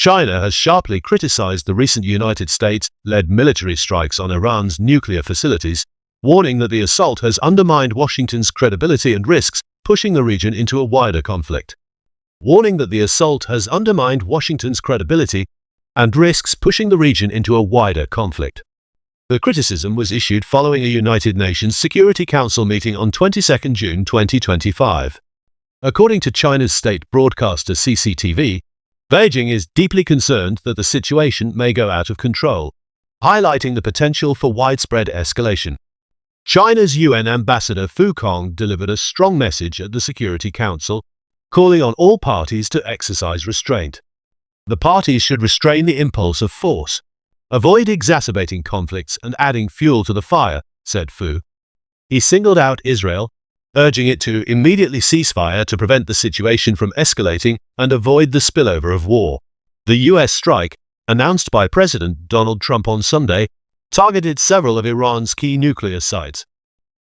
China has sharply criticized the recent United States-led military strikes on Iran's nuclear facilities, warning that the assault has undermined Washington's credibility and risks pushing the region into a wider conflict. The criticism was issued following a United Nations Security Council meeting on 22 June 2025. According to China's state broadcaster CCTV, Beijing is deeply concerned that the situation may go out of control, highlighting the potential for widespread escalation. China's UN ambassador Fu Kong delivered a strong message at the Security Council, calling on all parties to exercise restraint. The parties should restrain the impulse of force, avoid exacerbating conflicts and adding fuel to the fire, said Fu. He singled out Israel, urging it to immediately ceasefire to prevent the situation from escalating and avoid the spillover of war. The U.S. strike, announced by President Donald Trump on Sunday, targeted several of Iran's key nuclear sites.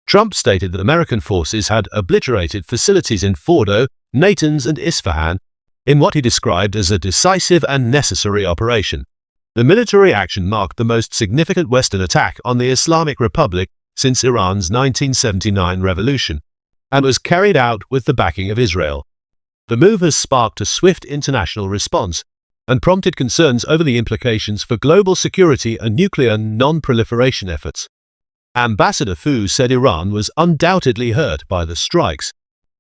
Trump stated that American forces had obliterated facilities in Fordo, Natanz and Isfahan in what he described as a decisive and necessary operation. The military action marked the most significant Western attack on the Islamic Republic since Iran's 1979 revolution, and was carried out with the backing of Israel. The move has sparked a swift international response and prompted concerns over the implications for global security and nuclear non-proliferation efforts. Ambassador Fu said Iran was undoubtedly hurt by the strikes,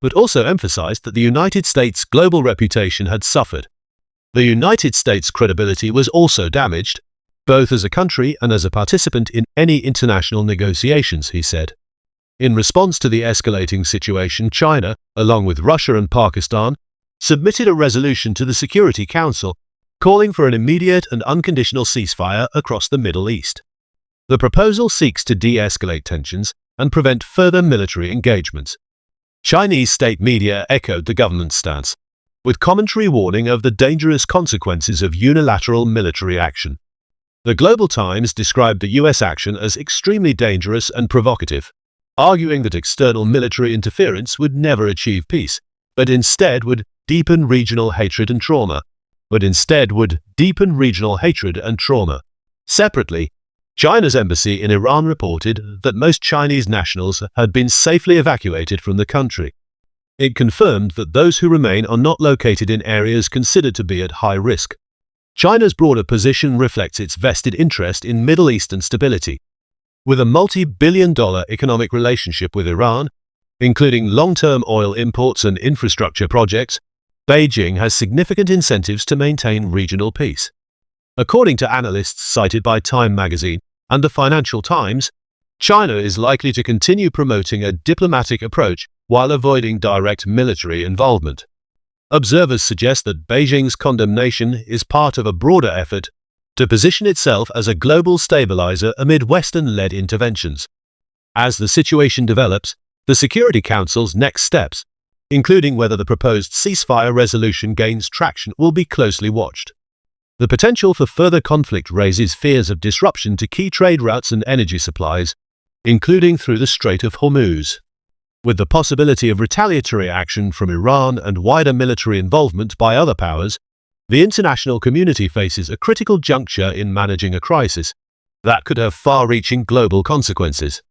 but also emphasized that the United States' global reputation had suffered. The United States' credibility was also damaged, both as a country and as a participant in any international negotiations, he said. In response to the escalating situation, China, along with Russia and Pakistan, submitted a resolution to the Security Council calling for an immediate and unconditional ceasefire across the Middle East. The proposal seeks to de-escalate tensions and prevent further military engagements. Chinese state media echoed the government's stance, with commentary warning of the dangerous consequences of unilateral military action. The Global Times described the U.S. action as extremely dangerous and provocative, arguing that external military interference would never achieve peace, but instead would deepen regional hatred and trauma. Separately, China's embassy in Iran reported that most Chinese nationals had been safely evacuated from the country. It confirmed that those who remain are not located in areas considered to be at high risk. China's broader position reflects its vested interest in Middle Eastern stability. With a multi-billion-dollar economic relationship with Iran, including long-term oil imports and infrastructure projects, Beijing has significant incentives to maintain regional peace. According to analysts cited by Time magazine and the Financial Times, China is likely to continue promoting a diplomatic approach while avoiding direct military involvement. Observers suggest that Beijing's condemnation is part of a broader effort to position itself as a global stabilizer amid Western-led interventions. As the situation develops, the Security Council's next steps, including whether the proposed ceasefire resolution gains traction, will be closely watched. The potential for further conflict raises fears of disruption to key trade routes and energy supplies, including through the Strait of Hormuz. With the possibility of retaliatory action from Iran and wider military involvement by other powers, the international community faces a critical juncture in managing a crisis that could have far-reaching global consequences.